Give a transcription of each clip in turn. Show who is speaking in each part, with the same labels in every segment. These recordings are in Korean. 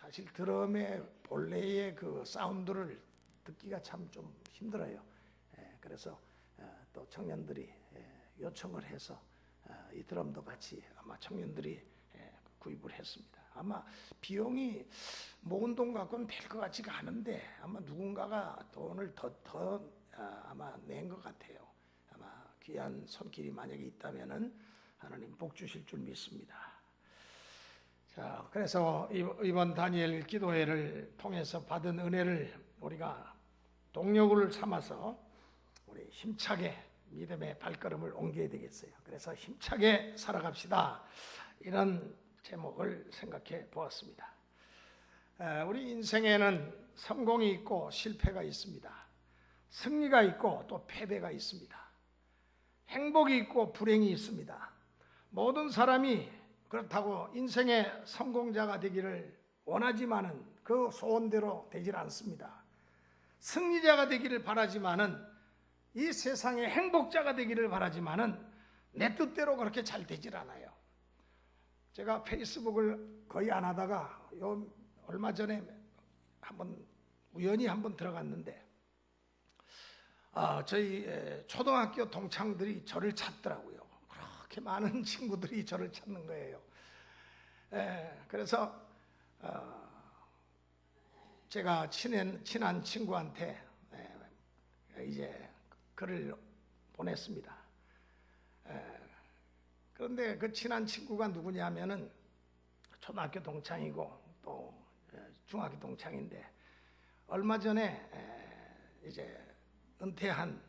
Speaker 1: 사실 드럼의 본래의 그 사운드를 듣기가 참 좀 힘들어요. 그래서 또 청년들이 요청을 해서 이 드럼도 같이 아마 청년들이 구입을 했습니다. 아마 비용이 모은 돈 갖고는 될 것 같지가 않은데 아마 누군가가 돈을 더 아마 낸 것 같아요. 아마 귀한 손길이 만약에 있다면은 하나님 복 주실 줄 믿습니다. 자, 그래서 이번 다니엘 기도회를 통해서 받은 은혜를 우리가 동력을 삼아서 우리 힘차게 믿음의 발걸음을 옮겨야 되겠어요. 그래서 힘차게 살아갑시다. 이런 제목을 생각해 보았습니다. 우리 인생에는 성공이 있고 실패가 있습니다. 승리가 있고 또 패배가 있습니다. 행복이 있고 불행이 있습니다. 모든 사람이 그렇다고 인생의 성공자가 되기를 원하지만은 그 소원대로 되질 않습니다. 승리자가 되기를 바라지만은 이 세상의 행복자가 되기를 바라지만은 내 뜻대로 그렇게 잘 되질 않아요. 제가 페이스북을 거의 안 하다가 얼마 전에 우연히 한번 들어갔는데 저희 초등학교 동창들이 저를 찾더라고요. 그렇게 많은 친구들이 저를 찾는 거예요. 그래서 제가 친한 친구한테 이제 글을 보냈습니다. 그런데 그 친한 친구가 누구냐면은 초등학교 동창이고 또 중학교 동창인데 얼마 전에 이제 은퇴한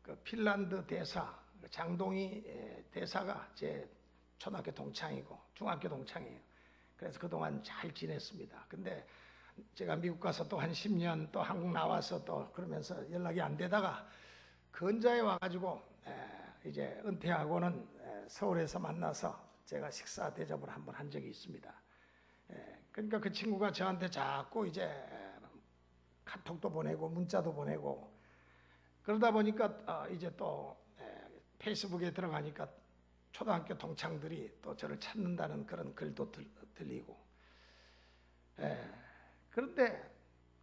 Speaker 1: 그 핀란드 대사 장동희 대사가 제 초등학교 동창이고 중학교 동창이에요. 그래서 그동안 잘 지냈습니다. 근데 제가 미국 가서 또 한 10년 또 한국 나와서 또 그러면서 연락이 안 되다가 근자에 와가지고 이제 은퇴하고는 서울에서 만나서 제가 식사 대접을 한번 한 적이 있습니다. 그러니까 그 친구가 저한테 자꾸 이제 카톡도 보내고 문자도 보내고 그러다 보니까 이제 또 페이스북에 들어가니까 초등학교 동창들이 또 저를 찾는다는 그런 글도 들리고 그런데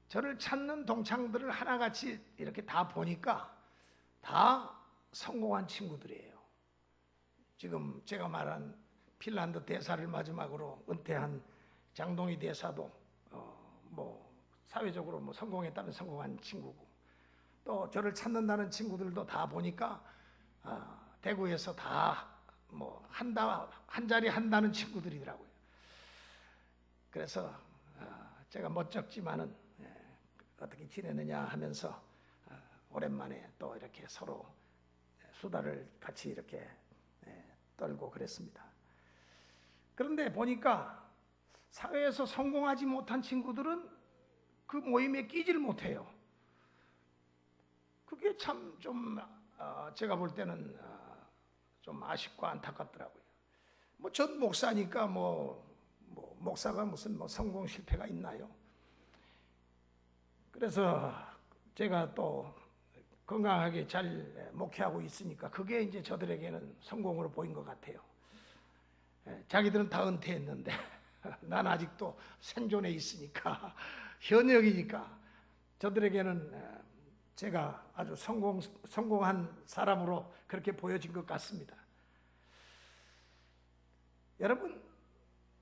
Speaker 1: 저를 찾는 동창들을 하나같이 이렇게 다 보니까 다 성공한 친구들이에요. 지금 제가 말한 핀란드 대사를 마지막으로 은퇴한 장동희 대사도 뭐 사회적으로 뭐 성공했다면 성공한 친구고 또 저를 찾는다는 친구들도 다 보니까 대구에서 다 뭐 한 자리 한다는 친구들이더라고요. 그래서 제가 멋쩍지만은 어떻게 지내느냐 하면서 오랜만에 또 이렇게 서로 수다를 같이 이렇게 떨고 그랬습니다. 그런데 보니까 사회에서 성공하지 못한 친구들은 그 모임에 끼질 못해요. 그게 참 좀 제가 볼 때는 좀 아쉽고 안타깝더라고요. 뭐 전 목사니까 뭐 목사가 무슨 뭐 성공 실패가 있나요? 그래서 제가 또 건강하게 잘 목회하고 있으니까 그게 이제 저들에게는 성공으로 보인 것 같아요. 자기들은 다 은퇴했는데 난 아직도 생존해 있으니까 현역이니까 저들에게는 제가 아주 성공한 사람으로 그렇게 보여진 것 같습니다. 여러분,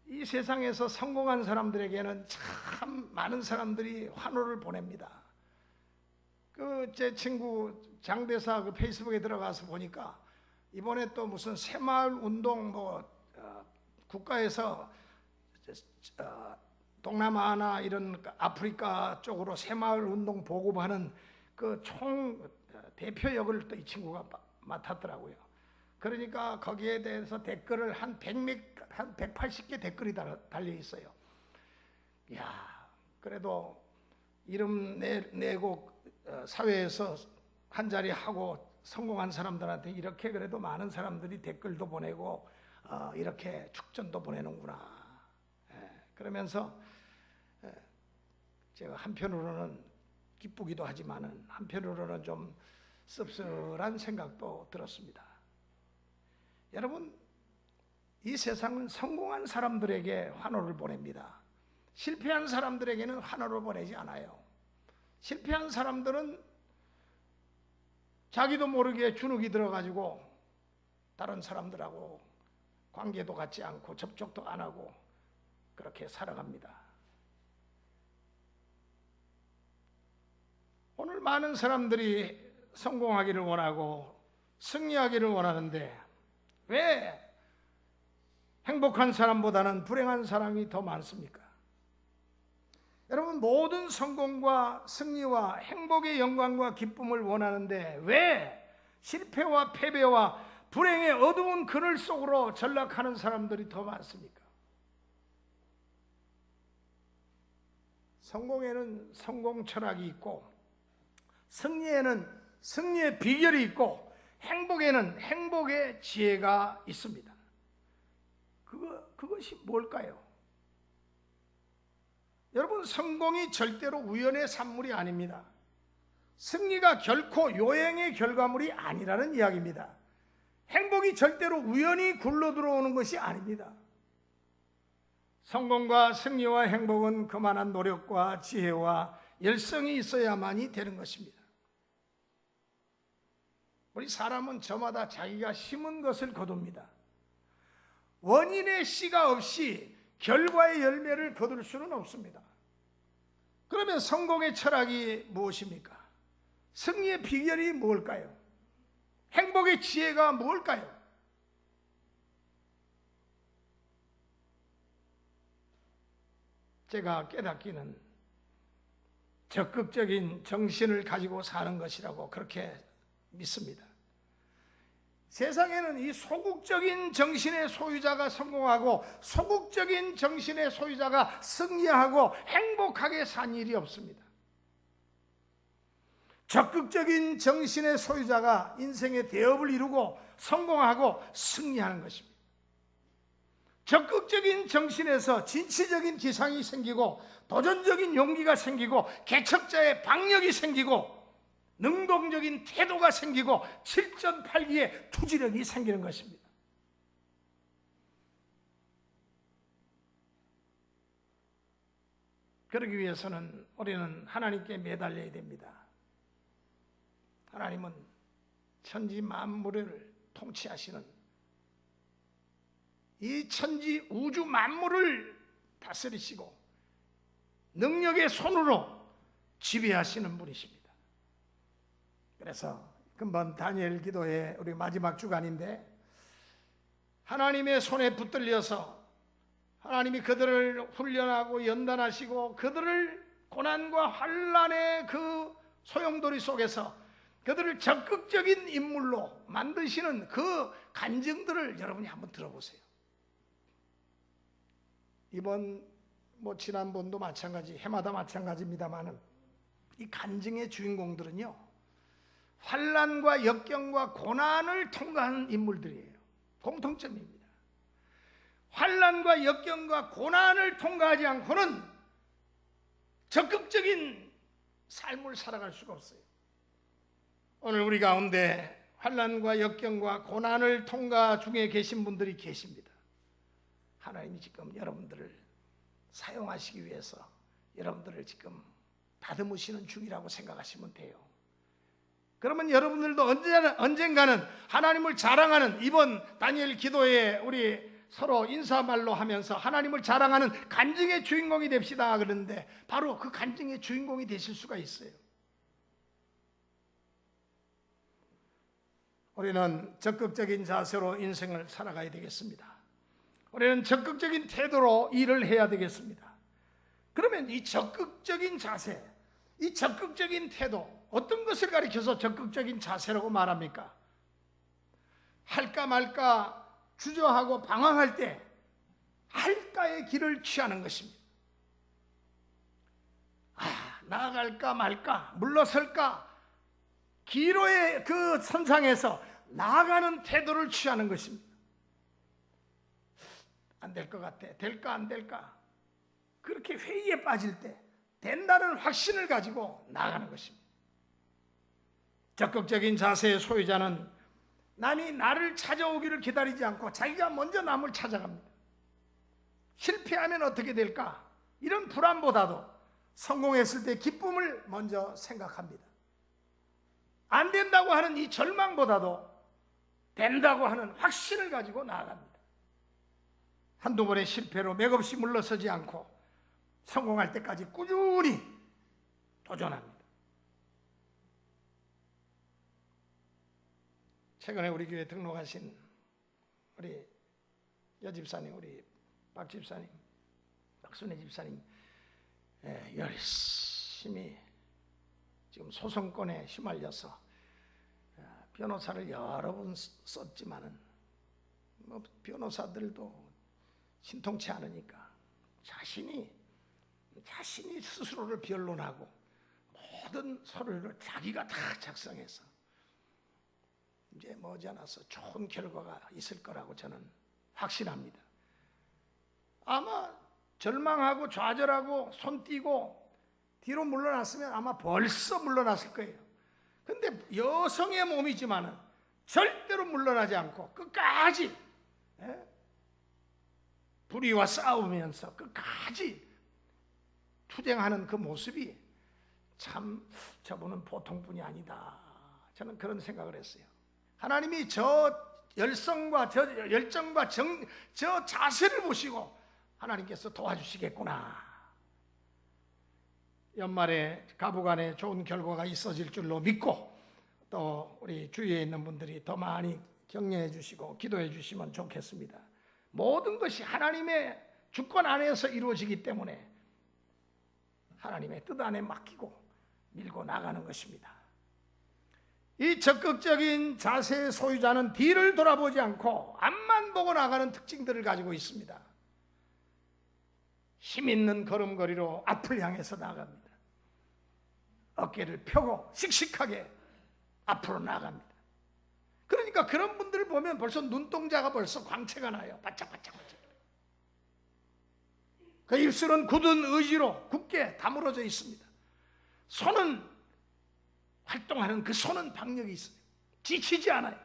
Speaker 1: 이 세상에서 성공한 사람들에게는 참 많은 사람들이 환호를 보냅니다. 제 친구 장대사 그 페이스북에 들어가서 보니까 이번에 또 무슨 새마을 운동 국가에서 동남아나 이런 아프리카 쪽으로 새마을 운동 보급하는 그 총 대표 역을 또 이 친구가 맡았더라고요. 그러니까 거기에 대해서 댓글을 한 180개 댓글이 달려 있어요. 야, 그래도 이름 내고 사회에서 한 자리 하고 성공한 사람들한테 이렇게 그래도 많은 사람들이 댓글도 보내고 이렇게 축전도 보내는구나. 그러면서 제가 한편으로는 기쁘기도 하지만은 한편으로는 좀 씁쓸한 생각도 들었습니다. 여러분, 이 세상은 성공한 사람들에게 환호를 보냅니다. 실패한 사람들에게는 환호를 보내지 않아요. 실패한 사람들은 자기도 모르게 주눅이 들어가지고 다른 사람들하고 관계도 갖지 않고 접촉도 안 하고 그렇게 살아갑니다. 오늘 많은 사람들이 성공하기를 원하고 승리하기를 원하는데 왜 행복한 사람보다는 불행한 사람이 더 많습니까? 여러분, 모든 성공과 승리와 행복의 영광과 기쁨을 원하는데 왜 실패와 패배와 불행의 어두운 그늘 속으로 전락하는 사람들이 더 많습니까? 성공에는 성공 철학이 있고 승리에는 승리의 비결이 있고 행복에는 행복의 지혜가 있습니다. 그것이 뭘까요? 여러분, 성공이 절대로 우연의 산물이 아닙니다. 승리가 결코 요행의 결과물이 아니라는 이야기입니다. 행복이 절대로 우연히 굴러 들어오는 것이 아닙니다. 성공과 승리와 행복은 그만한 노력과 지혜와 열성이 있어야만이 되는 것입니다. 우리 사람은 저마다 자기가 심은 것을 거둡니다. 원인의 씨가 없이 결과의 열매를 거둘 수는 없습니다. 그러면 성공의 철학이 무엇입니까? 승리의 비결이 뭘까요? 행복의 지혜가 뭘까요? 제가 깨닫기는 적극적인 정신을 가지고 사는 것이라고 그렇게 믿습니다. 세상에는 이 소극적인 정신의 소유자가 성공하고 소극적인 정신의 소유자가 승리하고 행복하게 산 일이 없습니다. 적극적인 정신의 소유자가 인생의 대업을 이루고 성공하고 승리하는 것입니다. 적극적인 정신에서 진취적인 기상이 생기고 도전적인 용기가 생기고 개척자의 박력이 생기고 능동적인 태도가 생기고 칠전팔기의 투지력이 생기는 것입니다. 그러기 위해서는 우리는 하나님께 매달려야 됩니다. 하나님은 천지 만물을 통치하시는 이 천지 우주 만물을 다스리시고 능력의 손으로 지배하시는 분이십니다. 그래서 금번 다니엘 기도의 우리 마지막 주간인데 하나님의 손에 붙들려서 하나님이 그들을 훈련하고 연단하시고 그들을 고난과 환난의 그 소용돌이 속에서 그들을 적극적인 인물로 만드시는 그 간증들을 여러분이 한번 들어보세요. 이번 지난번도 마찬가지, 해마다 마찬가지입니다만은 이 간증의 주인공들은요 환난과 역경과 고난을 통과하는 인물들이에요. 공통점입니다. 환난과 역경과 고난을 통과하지 않고는 적극적인 삶을 살아갈 수가 없어요. 오늘 우리 가운데 환난과 역경과 고난을 통과 중에 계신 분들이 계십니다. 하나님이 지금 여러분들을 사용하시기 위해서 여러분들을 지금 다듬으시는 중이라고 생각하시면 돼요. 그러면 여러분들도 언젠가는 하나님을 자랑하는 이번 다니엘 기도에 우리 서로 인사말로 하면서 하나님을 자랑하는 간증의 주인공이 됩시다 그러는데 바로 그 간증의 주인공이 되실 수가 있어요. 우리는 적극적인 자세로 인생을 살아가야 되겠습니다. 우리는 적극적인 태도로 일을 해야 되겠습니다. 그러면 이 적극적인 자세, 이 적극적인 태도 어떤 것을 가리켜서 적극적인 자세라고 말합니까? 할까 말까 주저하고 방황할 때 할까의 길을 취하는 것입니다. 나아갈까 말까 물러설까 기로의 그 선상에서 나아가는 태도를 취하는 것입니다. 안 될 것 같아. 될까 안 될까 그렇게 회의에 빠질 때 된다는 확신을 가지고 나아가는 것입니다. 적극적인 자세의 소유자는 남이 나를 찾아오기를 기다리지 않고 자기가 먼저 남을 찾아갑니다. 실패하면 어떻게 될까? 이런 불안보다도 성공했을 때 기쁨을 먼저 생각합니다. 안 된다고 하는 이 절망보다도 된다고 하는 확신을 가지고 나아갑니다. 한두 번의 실패로 맥없이 물러서지 않고 성공할 때까지 꾸준히 도전합니다. 최근에 우리 교회 등록하신 우리 여집사님, 우리 박 집사님, 박순애 집사님 열심히 지금 소송권에 휘말려서 변호사를 여러 번 썼지만은 뭐 변호사들도 신통치 않으니까 자신이 스스로를 변론하고 모든 서류를 자기가 다 작성해서 이제 머지않아서 좋은 결과가 있을 거라고 저는 확신합니다. 아마 절망하고 좌절하고 손 띄고 뒤로 물러났으면 아마 벌써 물러났을 거예요. 근데 여성의 몸이지만은 절대로 물러나지 않고 끝까지 불의와 싸우면서 끝까지 투쟁하는 그 모습이 참 저분은 보통 분이 아니다. 저는 그런 생각을 했어요. 하나님이 저 열성과 저 열정과 저 자세를 보시고 하나님께서 도와주시겠구나. 연말에 가부간에 좋은 결과가 있어질 줄로 믿고 또 우리 주위에 있는 분들이 더 많이 격려해 주시고 기도해 주시면 좋겠습니다. 모든 것이 하나님의 주권 안에서 이루어지기 때문에 하나님의 뜻 안에 맡기고 밀고 나가는 것입니다. 이 적극적인 자세의 소유자는 뒤를 돌아보지 않고 앞만 보고 나가는 특징들을 가지고 있습니다. 힘 있는 걸음걸이로 앞을 향해서 나갑니다. 어깨를 펴고 씩씩하게 앞으로 나갑니다. 그러니까 그런 분들을 보면 벌써 눈동자가 벌써 광채가 나요. 바짝바짝바짝. 그 입술은 굳은 의지로 굳게 다물어져 있습니다. 손은 활동하는 그 손은 박력이 있어요. 지치지 않아요.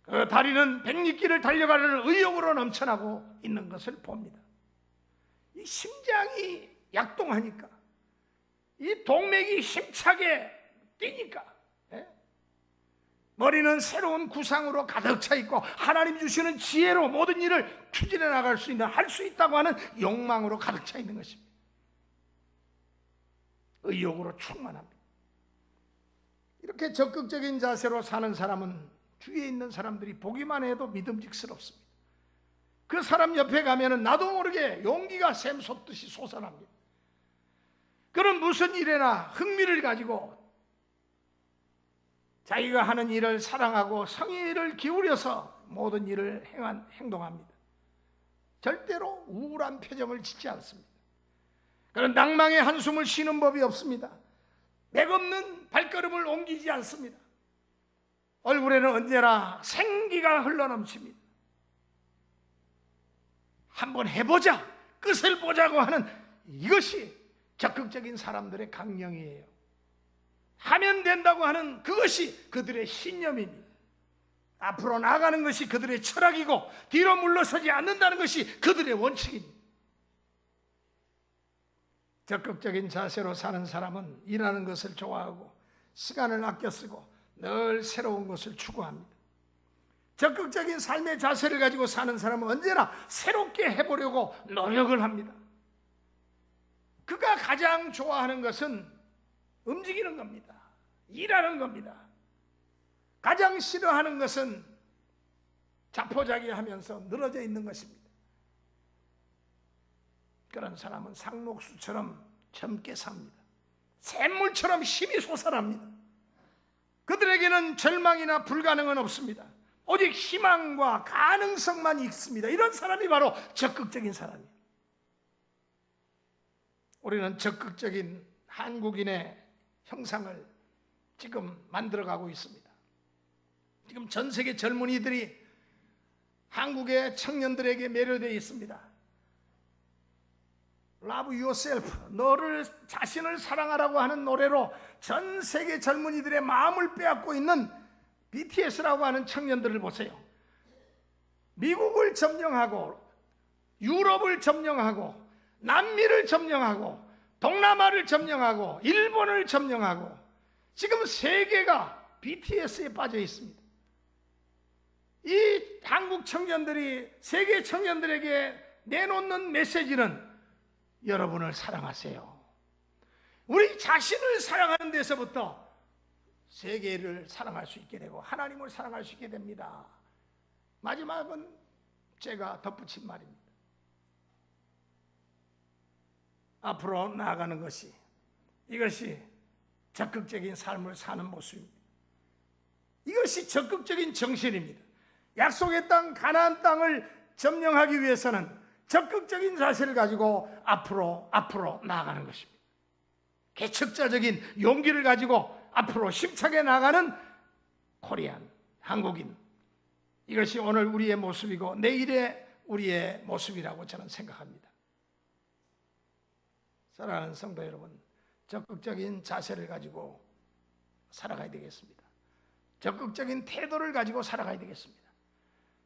Speaker 1: 그 다리는 백리길을 달려가는 의욕으로 넘쳐나고 있는 것을 봅니다. 이 심장이 약동하니까, 이 동맥이 힘차게 뛰니까, 머리는 새로운 구상으로 가득 차 있고 하나님 주시는 지혜로 모든 일을 추진해 나갈 수 있는, 할 수 있다고 하는 욕망으로 가득 차 있는 것입니다. 의욕으로 충만합니다. 이렇게 적극적인 자세로 사는 사람은 주위에 있는 사람들이 보기만 해도 믿음직스럽습니다. 그 사람 옆에 가면은 나도 모르게 용기가 샘솟듯이 솟아납니다. 그런 무슨 일에나 흥미를 가지고 자기가 하는 일을 사랑하고 성의를 기울여서 모든 일을 행동합니다. 절대로 우울한 표정을 짓지 않습니다. 그런 낭망의 한숨을 쉬는 법이 없습니다. 맥없는 발걸음을 옮기지 않습니다. 얼굴에는 언제나 생기가 흘러넘칩니다. 한번 해보자, 끝을 보자고 하는 이것이 적극적인 사람들의 강령이에요. 하면 된다고 하는 그것이 그들의 신념입니다. 앞으로 나가는 것이 그들의 철학이고 뒤로 물러서지 않는다는 것이 그들의 원칙입니다. 적극적인 자세로 사는 사람은 일하는 것을 좋아하고 시간을 아껴 쓰고 늘 새로운 것을 추구합니다. 적극적인 삶의 자세를 가지고 사는 사람은 언제나 새롭게 해보려고 노력을 합니다. 그가 가장 좋아하는 것은 움직이는 겁니다. 일하는 겁니다. 가장 싫어하는 것은 자포자기하면서 늘어져 있는 것입니다. 그런 사람은 상록수처럼 젊게 삽니다. 샘물처럼 힘이 솟아납니다. 그들에게는 절망이나 불가능은 없습니다. 오직 희망과 가능성만 있습니다. 이런 사람이 바로 적극적인 사람이에요. 우리는 적극적인 한국인의 형상을 지금 만들어가고 있습니다. 지금 전 세계 젊은이들이 한국의 청년들에게 매료되어 있습니다. Love yourself, 너를 자신을 사랑하라고 하는 노래로 전 세계 젊은이들의 마음을 빼앗고 있는 BTS라고 하는 청년들을 보세요. 미국을 점령하고 유럽을 점령하고 남미를 점령하고 동남아를 점령하고 일본을 점령하고 지금 세계가 BTS에 빠져 있습니다. 이 한국 청년들이 세계 청년들에게 내놓는 메시지는 여러분을 사랑하세요. 우리 자신을 사랑하는 데서부터 세계를 사랑할 수 있게 되고 하나님을 사랑할 수 있게 됩니다. 마지막은 제가 덧붙인 말입니다. 앞으로 나아가는 것이, 이것이 적극적인 삶을 사는 모습입니다. 이것이 적극적인 정신입니다. 약속의 땅 가나안 땅을 점령하기 위해서는 적극적인 자세를 가지고 앞으로 나아가는 것입니다. 개척자적인 용기를 가지고 앞으로 힘차게 나아가는 코리안, 한국인, 이것이 오늘 우리의 모습이고 내일의 우리의 모습이라고 저는 생각합니다. 사랑하는 성도 여러분, 적극적인 자세를 가지고 살아가야 되겠습니다. 적극적인 태도를 가지고 살아가야 되겠습니다.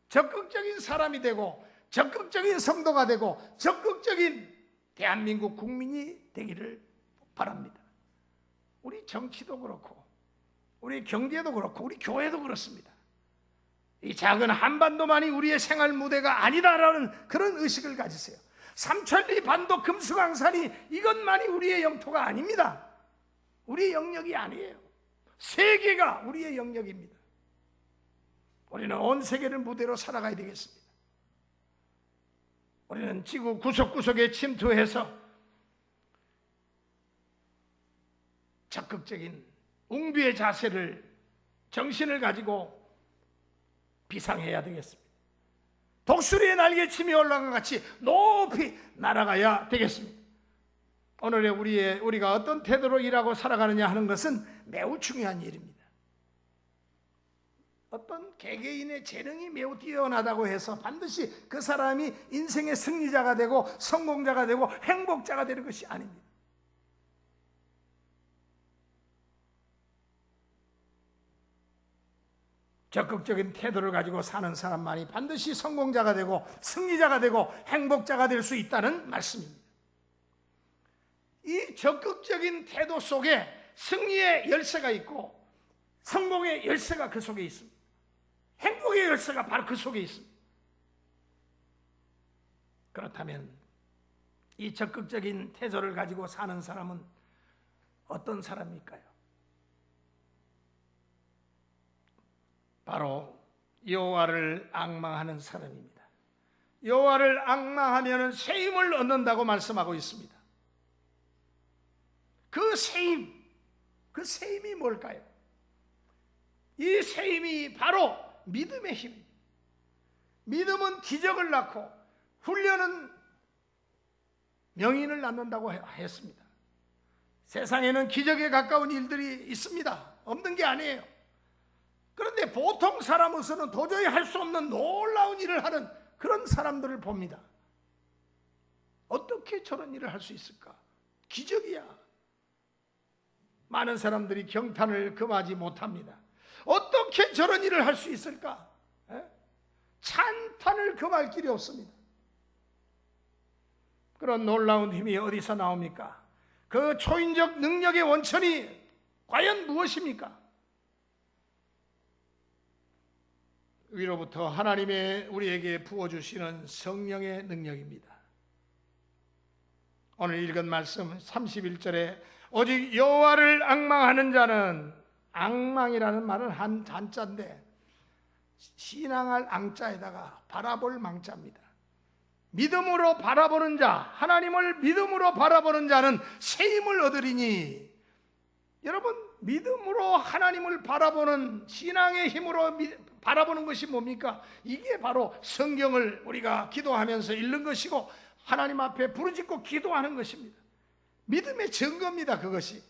Speaker 1: 적극적인 사람이 되고 적극적인 성도가 되고 적극적인 대한민국 국민이 되기를 바랍니다. 우리 정치도 그렇고 우리 경제도 그렇고 우리 교회도 그렇습니다. 이 작은 한반도만이 우리의 생활 무대가 아니다라는 그런 의식을 가지세요. 삼천리 반도 금수강산이 이것만이 우리의 영토가 아닙니다. 우리의 영역이 아니에요. 세계가 우리의 영역입니다. 우리는 온 세계를 무대로 살아가야 되겠습니다. 우리는 지구 구석구석에 침투해서 적극적인 웅비의 자세를, 정신을 가지고 비상해야 되겠습니다. 독수리의 날개침이 올라간 같이 높이 날아가야 되겠습니다. 오늘의 우리가 어떤 태도로 일하고 살아가느냐 하는 것은 매우 중요한 일입니다. 어떤 개개인의 재능이 매우 뛰어나다고 해서 반드시 그 사람이 인생의 승리자가 되고 성공자가 되고 행복자가 되는 것이 아닙니다. 적극적인 태도를 가지고 사는 사람만이 반드시 성공자가 되고 승리자가 되고 행복자가 될 수 있다는 말씀입니다. 이 적극적인 태도 속에 승리의 열쇠가 있고 성공의 열쇠가 그 속에 있습니다. 행복의 열쇠가 바로 그 속에 있습니다. 그렇다면 이 적극적인 태도를 가지고 사는 사람은 어떤 사람일까요? 바로 여호와를 앙망하는 사람입니다. 여호와를 앙망하면 새 힘을 얻는다고 말씀하고 있습니다. 그 새 힘이 뭘까요? 이 새 힘이 바로 믿음의 힘입니다. 믿음은 기적을 낳고 훈련은 명인을 낳는다고 했습니다. 세상에는 기적에 가까운 일들이 있습니다. 없는 게 아니에요. 그런데 보통 사람으로서는 도저히 할 수 없는 놀라운 일을 하는 그런 사람들을 봅니다. 어떻게 저런 일을 할 수 있을까? 기적이야. 많은 사람들이 경탄을 금하지 못합니다. 어떻게 저런 일을 할 수 있을까? 찬탄을 금할 길이 없습니다. 그런 놀라운 힘이 어디서 나옵니까? 그 초인적 능력의 원천이 과연 무엇입니까? 위로부터 하나님의 우리에게 부어주시는 성령의 능력입니다. 오늘 읽은 말씀 31절에 오직 여호와를 앙망하는 자는, 앙망이라는 말은 한자인데 신앙할 앙자에다가 바라볼 망자입니다. 믿음으로 바라보는 자, 하나님을 믿음으로 바라보는 자는 새 힘을 얻으리니. 여러분, 믿음으로 하나님을 바라보는, 신앙의 힘으로 바라보는 것이 뭡니까? 이게 바로 성경을 우리가 기도하면서 읽는 것이고 하나님 앞에 부르짖고 기도하는 것입니다. 믿음의 증거입니다, 그것이.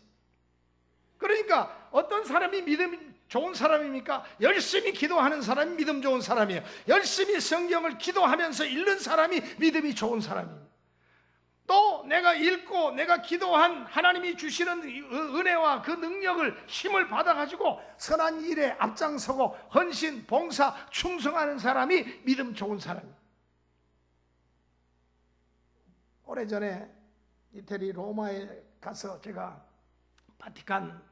Speaker 1: 그러니까 어떤 사람이 믿음 좋은 사람입니까? 열심히 기도하는 사람이 믿음 좋은 사람이에요. 열심히 성경을 기도하면서 읽는 사람이 믿음이 좋은 사람입니다. 또 내가 읽고 내가 기도한 하나님이 주시는 은혜와 그 능력을, 힘을 받아가지고 선한 일에 앞장서고 헌신, 봉사, 충성하는 사람이 믿음 좋은 사람입니다. 오래전에 이태리 로마에 가서 제가 바티칸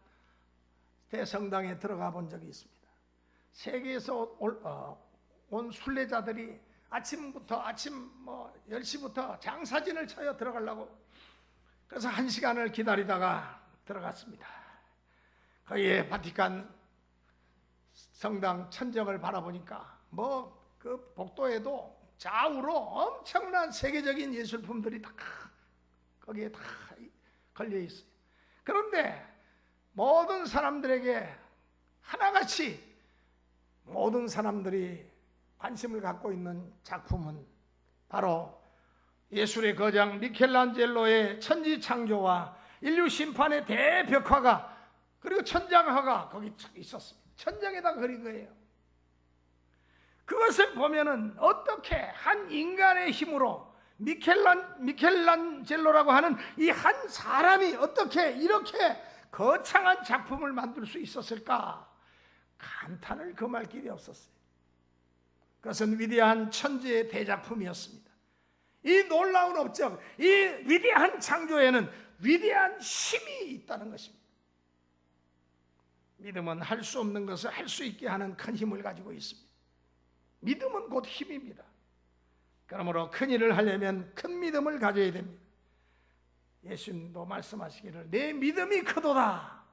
Speaker 1: 대성당에 들어가 본 적이 있습니다. 세계에서 온 순례자들이 아침 10시부터 장사진을 쳐요, 들어가려고. 그래서 1시간을 기다리다가 들어갔습니다. 거기에 바티칸 성당 천정을 바라보니까 그 복도에도 좌우로 엄청난 세계적인 예술품들이 다 거기에 다 걸려 있어요. 그런데 모든 사람들에게 하나같이 모든 사람들이 관심을 갖고 있는 작품은 바로 예술의 거장 미켈란젤로의 천지창조와 인류 심판의 대벽화가, 그리고 천장화가 거기 있었습니다. 천장에다 그린 거예요. 그것을 보면은 어떻게 한 인간의 힘으로 미켈란젤로라고 하는 이 한 사람이 어떻게 이렇게 거창한 작품을 만들 수 있었을까? 감탄을 금할 길이 없었어요. 그것은 위대한 천재의 대작품이었습니다. 이 놀라운 업적, 이 위대한 창조에는 위대한 힘이 있다는 것입니다. 믿음은 할 수 없는 것을 할 수 있게 하는 큰 힘을 가지고 있습니다. 믿음은 곧 힘입니다. 그러므로 큰 일을 하려면 큰 믿음을 가져야 됩니다. 예수님도 말씀하시기를 내 믿음이 크도다,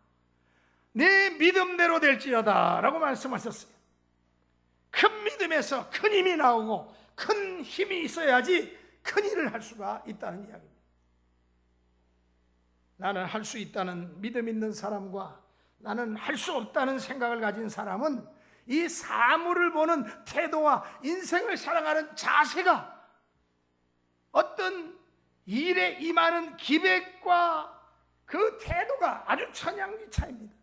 Speaker 1: 내 믿음대로 될지어다 라고 말씀하셨어요. 큰 믿음에서 큰 힘이 나오고 큰 힘이 있어야지 큰 일을 할 수가 있다는 이야기입니다. 나는 할 수 있다는 믿음 있는 사람과 나는 할 수 없다는 생각을 가진 사람은 이 사물을 보는 태도와 인생을 살아가는 자세가, 어떤 일에 임하는 기백과 그 태도가 아주 천양지차입니다.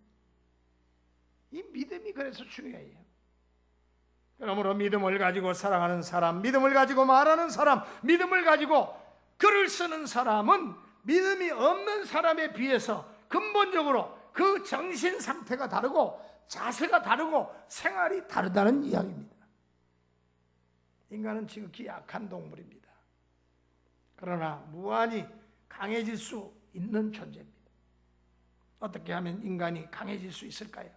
Speaker 1: 이 믿음이 그래서 중요해요. 그러므로 믿음을 가지고 살아가는 사람, 믿음을 가지고 말하는 사람, 믿음을 가지고 글을 쓰는 사람은 믿음이 없는 사람에 비해서 근본적으로 그 정신 상태가 다르고 자세가 다르고 생활이 다르다는 이야기입니다. 인간은 지극히 약한 동물입니다. 그러나 무한히 강해질 수 있는 존재입니다. 어떻게 하면 인간이 강해질 수 있을까요?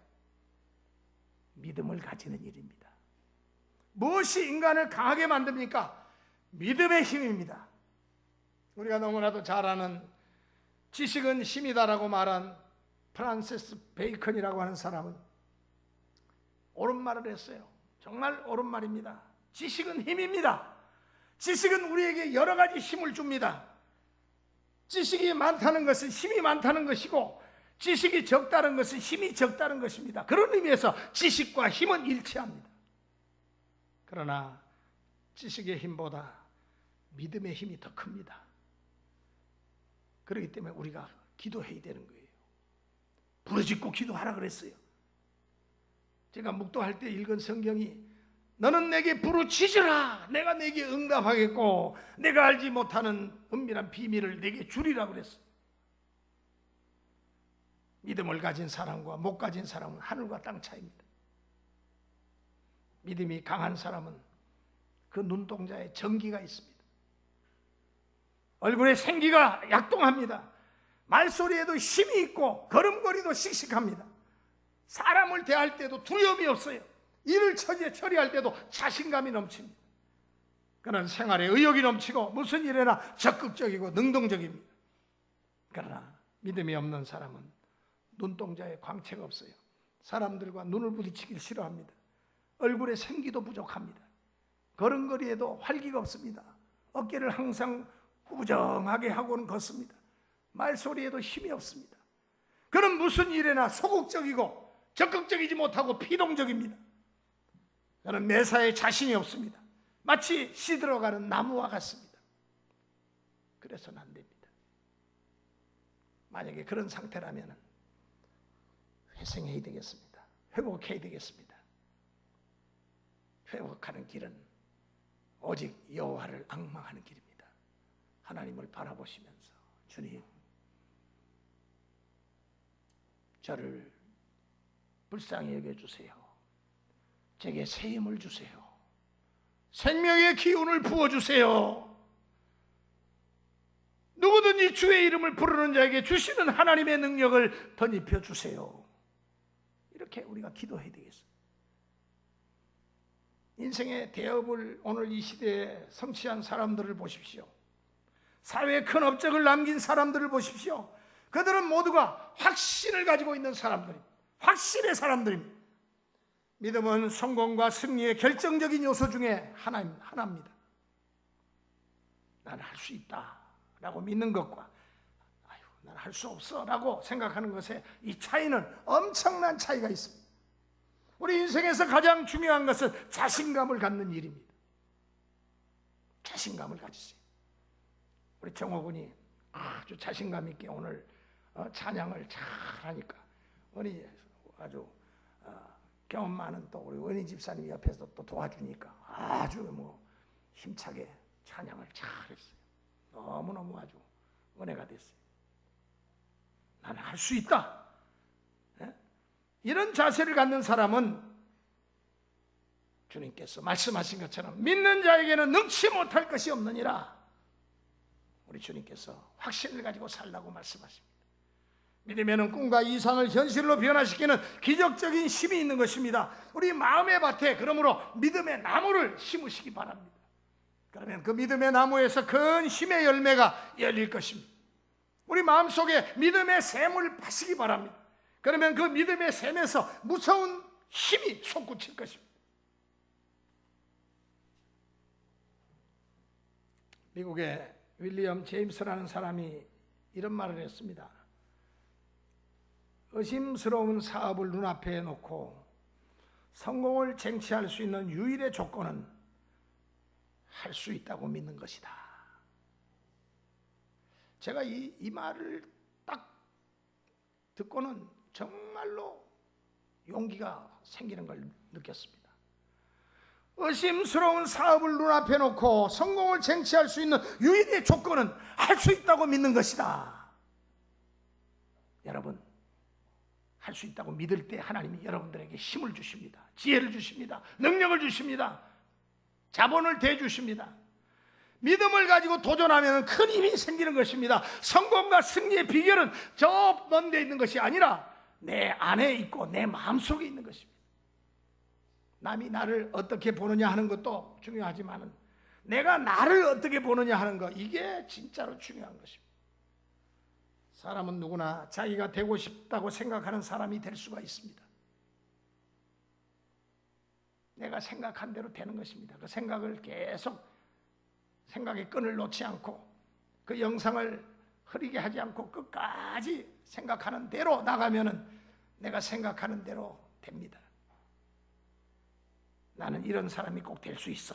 Speaker 1: 믿음을 가지는 일입니다. 무엇이 인간을 강하게 만듭니까? 믿음의 힘입니다. 우리가 너무나도 잘 아는 지식은 힘이다라고 말한 프란시스 베이컨이라고 하는 사람은 옳은 말을 했어요. 정말 옳은 말입니다. 지식은 힘입니다. 지식은 우리에게 여러 가지 힘을 줍니다. 지식이 많다는 것은 힘이 많다는 것이고, 지식이 적다는 것은 힘이 적다는 것입니다. 그런 의미에서 지식과 힘은 일치합니다. 그러나 지식의 힘보다 믿음의 힘이 더 큽니다. 그렇기 때문에 우리가 기도해야 되는 거예요. 부르짖고 기도하라 그랬어요. 제가 묵도할 때 읽은 성경이 너는 내게 부르짖으라, 내가 내게 응답하겠고 내가 알지 못하는 은밀한 비밀을 내게 주리라 그랬어요. 믿음을 가진 사람과 못 가진 사람은 하늘과 땅 차이입니다. 믿음이 강한 사람은 그 눈동자에 정기가 있습니다. 얼굴에 생기가 약동합니다. 말소리에도 힘이 있고 걸음걸이도 씩씩합니다. 사람을 대할 때도 두려움이 없어요. 일을 처리할 때도 자신감이 넘칩니다. 그는 생활에 의욕이 넘치고 무슨 일에나 적극적이고 능동적입니다. 그러나 믿음이 없는 사람은 눈동자에 광채가 없어요. 사람들과 눈을 부딪히길 싫어합니다. 얼굴에 생기도 부족합니다. 걸음걸이에도 활기가 없습니다. 어깨를 항상 꾸부정하게 하고는 걷습니다. 말소리에도 힘이 없습니다. 그는 무슨 일에나 소극적이고 적극적이지 못하고 피동적입니다. 그는 매사에 자신이 없습니다. 마치 시들어가는 나무와 같습니다. 그래서는 안 됩니다. 만약에 그런 상태라면 회생해야 되겠습니다. 회복해야 되겠습니다. 회복하는 길은 오직 여호와를 앙망하는 길입니다. 하나님을 바라보시면서 주님, 저를 불쌍히 여겨주세요. 제게 새 힘을 주세요. 생명의 기운을 부어주세요. 누구든지 주의 이름을 부르는 자에게 주시는 하나님의 능력을 덧입혀 주세요. 이렇게 우리가 기도해야 되겠어요. 인생의 대업을 오늘 이 시대에 성취한 사람들을 보십시오. 사회에 큰 업적을 남긴 사람들을 보십시오. 그들은 모두가 확신을 가지고 있는 사람들입니다. 확신의 사람들입니다. 믿음은 성공과 승리의 결정적인 요소 중에 하나입니다. 나는 할 수 있다 라고 믿는 것과 나는 할 수 없어 라고 생각하는 것에 이 차이는 엄청난 차이가 있습니다. 우리 인생에서 가장 중요한 것은 자신감을 갖는 일입니다. 자신감을 가지세요. 우리 정호군이 아주 자신감 있게 오늘 찬양을 잘 하니까 우리 아주 경험 많은 또 우리 은희 집사님 옆에서 또 도와주니까 아주 힘차게 찬양을 잘 했어요. 너무너무 아주 은혜가 됐어요. 나는 할 수 있다. 이런 자세를 갖는 사람은 주님께서 말씀하신 것처럼 믿는 자에게는 능치 못할 것이 없느니라. 우리 주님께서 확신을 가지고 살라고 말씀하십니다. 믿음에는 꿈과 이상을 현실로 변화시키는 기적적인 힘이 있는 것입니다. 우리 마음의 밭에 그러므로 믿음의 나무를 심으시기 바랍니다. 그러면 그 믿음의 나무에서 큰 힘의 열매가 열릴 것입니다. 우리 마음속에 믿음의 샘을 파시기 바랍니다. 그러면 그 믿음의 샘에서 무서운 힘이 솟구칠 것입니다. 미국의 윌리엄 제임스라는 사람이 이런 말을 했습니다. 의심스러운 사업을 눈앞에 놓고 성공을 쟁취할 수 있는 유일의 조건은 할 수 있다고 믿는 것이다. 제가 이 말을 딱 듣고는 정말로 용기가 생기는 걸 느꼈습니다. 의심스러운 사업을 눈앞에 놓고 성공을 쟁취할 수 있는 유일의 조건은 할 수 있다고 믿는 것이다. 여러분, 할 수 있다고 믿을 때 하나님이 여러분들에게 힘을 주십니다. 지혜를 주십니다. 능력을 주십니다. 자본을 대주십니다. 믿음을 가지고 도전하면 큰 힘이 생기는 것입니다. 성공과 승리의 비결은 저 먼 데 있는 것이 아니라 내 안에 있고 내 마음속에 있는 것입니다. 남이 나를 어떻게 보느냐 하는 것도 중요하지만 내가 나를 어떻게 보느냐 하는 것, 이게 진짜로 중요한 것입니다. 사람은 누구나 자기가 되고 싶다고 생각하는 사람이 될 수가 있습니다. 내가 생각한 대로 되는 것입니다. 그 생각을 계속 생각의 끈을 놓지 않고 그 영상을 흐리게 하지 않고 끝까지 생각하는 대로 나가면은 내가 생각하는 대로 됩니다. 나는 이런 사람이 꼭 될 수 있어.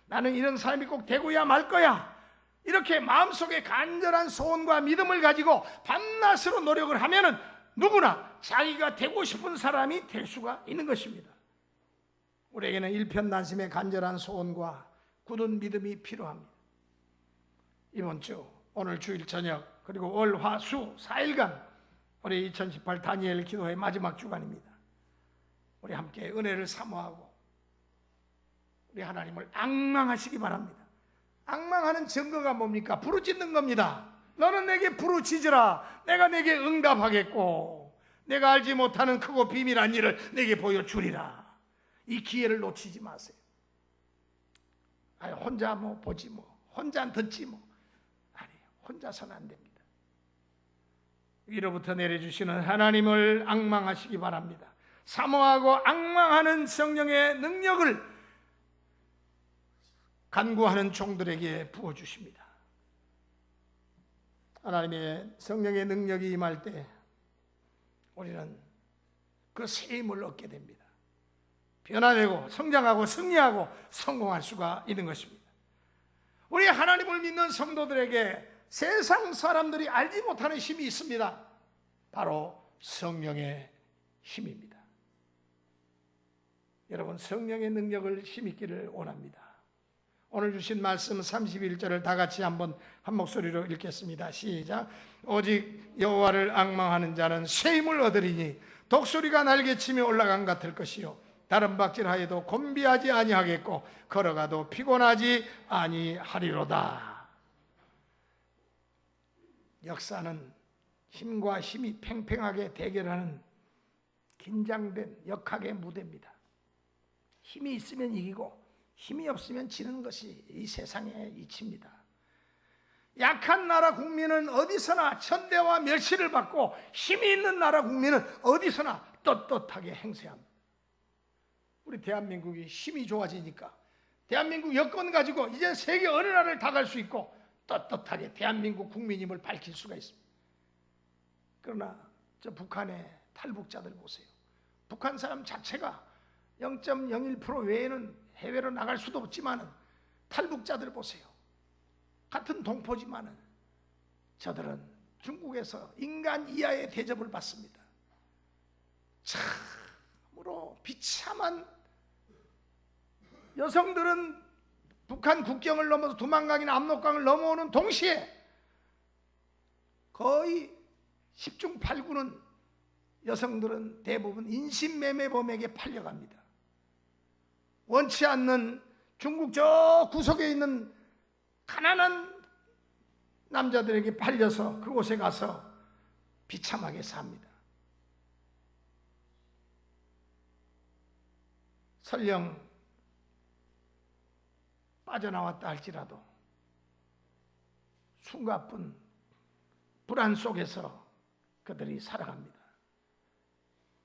Speaker 1: 나는 이런 사람이 꼭 되고야 말 거야. 이렇게 마음속에 간절한 소원과 믿음을 가지고 밤낮으로 노력을 하면은 누구나 자기가 되고 싶은 사람이 될 수가 있는 것입니다. 우리에게는 일편단심의 간절한 소원과 굳은 믿음이 필요합니다. 이번 주 오늘 주일 저녁 그리고 월, 화, 수 4일간 우리 2018 다니엘 기도회 마지막 주간입니다. 우리 함께 은혜를 사모하고 우리 하나님을 앙망하시기 바랍니다. 앙망하는 증거가 뭡니까? 부르짖는 겁니다. 너는 내게 부르짖으라. 내가 내게 응답하겠고 내가 알지 못하는 크고 비밀한 일을 내게 보여주리라. 이 기회를 놓치지 마세요. 혼자 보지 혼자 듣지 아니, 혼자서는 안 됩니다. 위로부터 내려주시는 하나님을 앙망하시기 바랍니다. 사모하고 앙망하는 성령의 능력을 간구하는 종들에게 부어주십니다. 하나님의 성령의 능력이 임할 때 우리는 그 새 힘을 얻게 됩니다. 변화되고 성장하고 승리하고 성공할 수가 있는 것입니다. 우리 하나님을 믿는 성도들에게 세상 사람들이 알지 못하는 힘이 있습니다. 바로 성령의 힘입니다. 여러분, 성령의 능력을 힘있기를 원합니다. 오늘 주신 말씀 31절을 다 같이 한 목소리로 읽겠습니다. 시작. 오직 여호와를 앙망하는 자는 새 힘을 얻으리니 독수리가 날개치며 올라간 같을 것이요 다른 박질하여도 곤비하지 아니하겠고 걸어가도 피곤하지 아니하리로다. 역사는 힘과 힘이 팽팽하게 대결하는 긴장된 역학의 무대입니다. 힘이 있으면 이기고 힘이 없으면 지는 것이 이 세상의 이치입니다. 약한 나라 국민은 어디서나 천대와 멸시를 받고 힘이 있는 나라 국민은 어디서나 떳떳하게 행세합니다. 우리 대한민국이 힘이 좋아지니까 대한민국 여권 가지고 이제 세계 어느 나라를 다 갈 수 있고 떳떳하게 대한민국 국민임을 밝힐 수가 있습니다. 그러나 저 북한의 탈북자들 보세요. 북한 사람 자체가 0.01% 외에는 해외로 나갈 수도 없지만 탈북자들 보세요. 같은 동포지만은 저들은 중국에서 인간 이하의 대접을 받습니다. 참으로 비참한, 여성들은 북한 국경을 넘어서 두만강이나 압록강을 넘어오는 동시에 거의 10중 8구는 여성들은 대부분 인신매매범에게 팔려갑니다. 원치 않는 중국 저 구석에 있는 가난한 남자들에게 팔려서 그곳에 가서 비참하게 삽니다. 설령 빠져나왔다 할지라도 숨가쁜 불안 속에서 그들이 살아갑니다.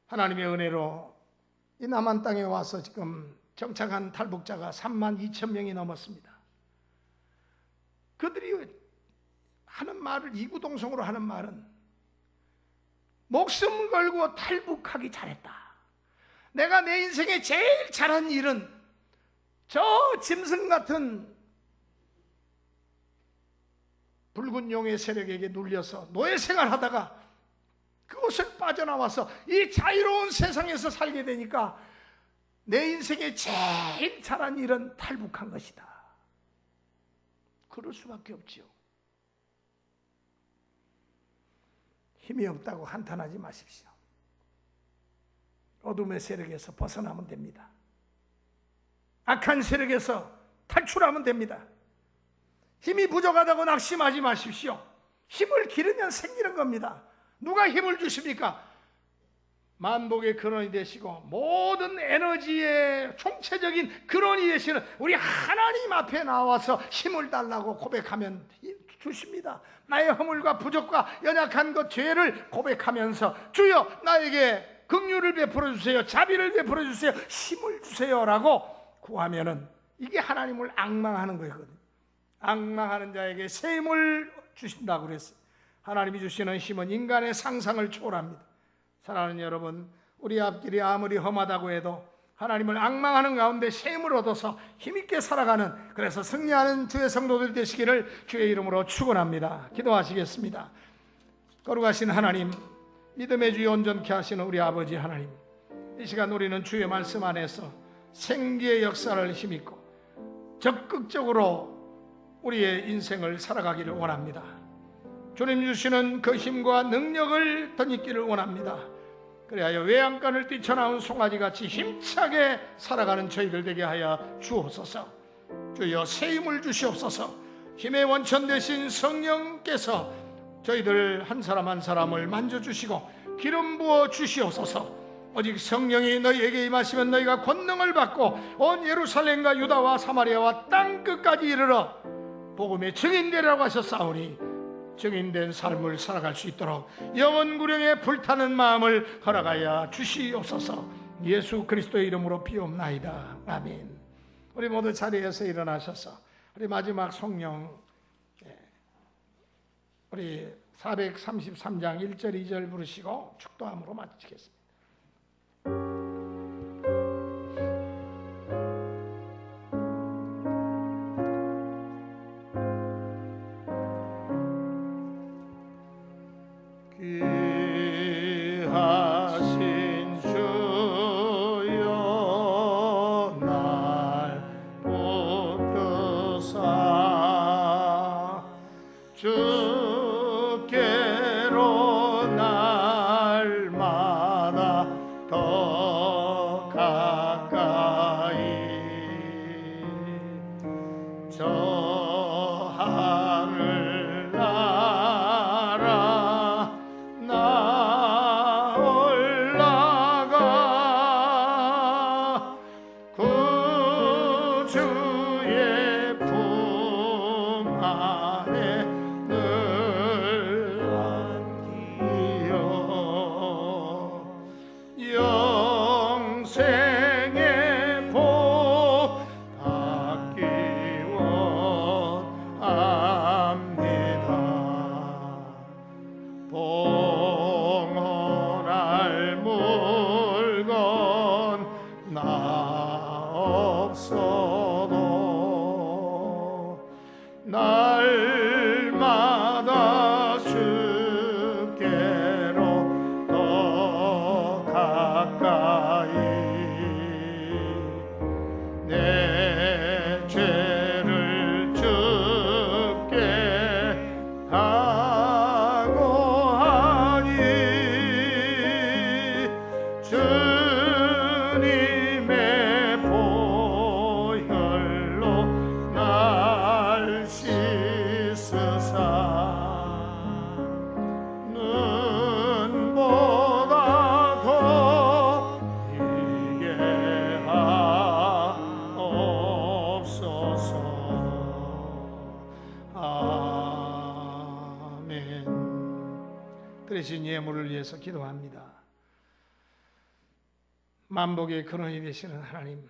Speaker 1: 하나님의 은혜로 이 남한 땅에 와서 지금 정착한 탈북자가 32,000명이 넘었습니다. 그들이 하는 말을, 이구동성으로 하는 말은 목숨 걸고 탈북하기 잘했다. 내가 내 인생에 제일 잘한 일은 저 짐승 같은 붉은 용의 세력에게 눌려서 노예 생활하다가 그곳을 빠져나와서 이 자유로운 세상에서 살게 되니까 내 인생에 제일 잘한 일은 탈북한 것이다. 그럴 수밖에 없지요. 힘이 없다고 한탄하지 마십시오. 어둠의 세력에서 벗어나면 됩니다. 악한 세력에서 탈출하면 됩니다. 힘이 부족하다고 낙심하지 마십시오. 힘을 기르면 생기는 겁니다. 누가 힘을 주십니까? 만복의 근원이 되시고 모든 에너지의 총체적인 근원이 되시는 우리 하나님 앞에 나와서 힘을 달라고 고백하면 주십니다. 나의 허물과 부족과 연약한 것, 죄를 고백하면서 주여 나에게 긍휼을 베풀어 주세요, 자비를 베풀어 주세요, 힘을 주세요라고 구하면은 이게 하나님을 앙망하는 거거든요. 앙망하는 자에게 새 힘을 주신다고 그랬어요. 하나님이 주시는 힘은 인간의 상상을 초월합니다. 사랑하는 여러분, 우리 앞길이 아무리 험하다고 해도 하나님을 앙망하는 가운데 새 힘을 얻어서 힘있게 살아가는, 그래서 승리하는 주의 성도들 되시기를 주의 이름으로 축원합니다. 기도하시겠습니다. 거룩하신 하나님, 믿음의 주여 온전케 하시는 우리 아버지 하나님, 이 시간 우리는 주의 말씀 안에서 생기의 역사를 힘입고 적극적으로 우리의 인생을 살아가기를 원합니다. 주님 주시는 그 힘과 능력을 덧입기를 원합니다. 그리하여 외양간을 뛰쳐나온 송아지같이 힘차게 살아가는 저희들 되게 하여 주옵소서. 주여 새 힘을 주시옵소서. 힘의 원천 되신 성령께서 저희들 한 사람 한 사람을 만져주시고 기름 부어 주시옵소서. 오직 성령이 너희에게 임하시면 너희가 권능을 받고 온 예루살렘과 유다와 사마리아와 땅끝까지 이르러 복음의 증인되라고 하셨사오니 증인된 삶을 살아갈 수 있도록 영원구령에 불타는 마음을 허락하여 주시옵소서. 예수 그리스도의 이름으로 비옵나이다. 아멘. 우리 모두 자리에서 일어나셔서 우리 마지막 성령, 우리 433장 1절 2절 부르시고 축도함으로 마치겠습니다.
Speaker 2: 귀하신 주여 날 붙드사 주께로 날마다
Speaker 1: 드리신 예물을 위해서 기도합니다. 만복의 근원이 되시는 하나님,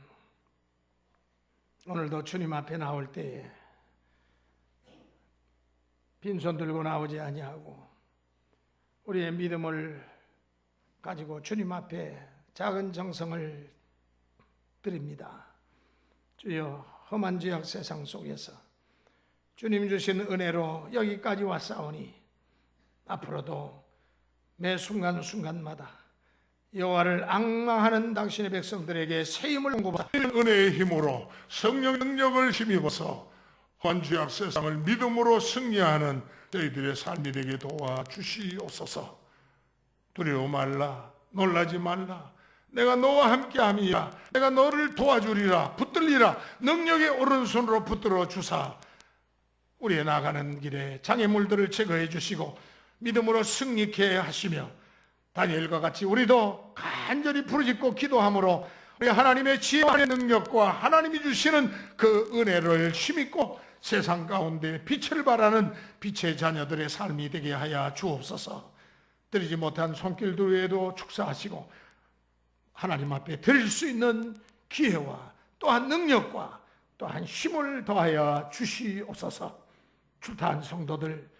Speaker 1: 오늘도 주님 앞에 나올 때에 빈손 들고 나오지 아니하고 우리의 믿음을 가지고 주님 앞에 작은 정성을 드립니다. 주여, 험한 죄악 세상 속에서 주님 주신 은혜로 여기까지 왔사오니 앞으로도 매 순간순간마다 여호와를 앙망하는 당신의 백성들에게 세임을 공급하사
Speaker 2: 은혜의 힘으로 성령 능력을 힘입어서 험한 죄악 세상을 믿음으로 승리하는 저희들의 삶이 되게 도와주시옵소서. 두려워 말라, 놀라지 말라. 내가 너와 함께함이라. 내가 너를 도와주리라. 붙들리라. 능력의 오른손으로 붙들어 주사 우리의 나가는 길에 장애물들을 제거해 주시고 믿음으로 승리케 하시며 다니엘과 같이 우리도 간절히 부르짖고 기도함으로 우리 하나님의 지혜와 능력과 하나님이 주시는 그 은혜를 힘입고 세상 가운데 빛을 발하는 빛의 자녀들의 삶이 되게 하여 주옵소서. 드리지 못한 손길들 외에도 축사하시고 하나님 앞에 드릴 수 있는 기회와 또한 능력과 또한 힘을 더하여 주시옵소서. 출타한 성도들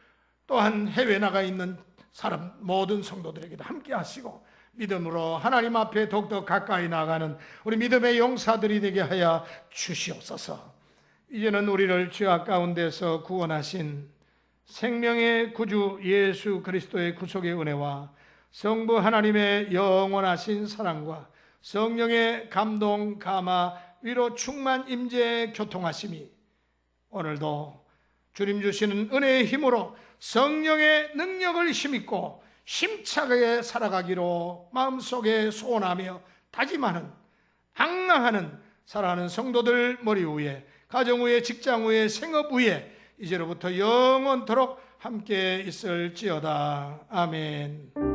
Speaker 2: 또한 해외 나가 있는 사람 모든 성도들에게도 함께 하시고 믿음으로 하나님 앞에 더욱더 가까이 나가는 우리 믿음의 용사들이 되게 하여 주시옵소서. 이제는 우리를 죄악 가운데서 구원하신 생명의 구주 예수 그리스도의 구속의 은혜와 성부 하나님의 영원하신 사랑과 성령의 감동, 감화, 위로 충만 임재 교통하심이 오늘도 주님 주시는 은혜의 힘으로 성령의 능력을 힘입고 힘차게 살아가기로 마음속에 소원하며 다짐하는 앙망하는 사랑하는 성도들 머리 위에, 가정 위에, 직장 위에, 생업 위에 이제로부터 영원토록 함께 있을지어다. 아멘.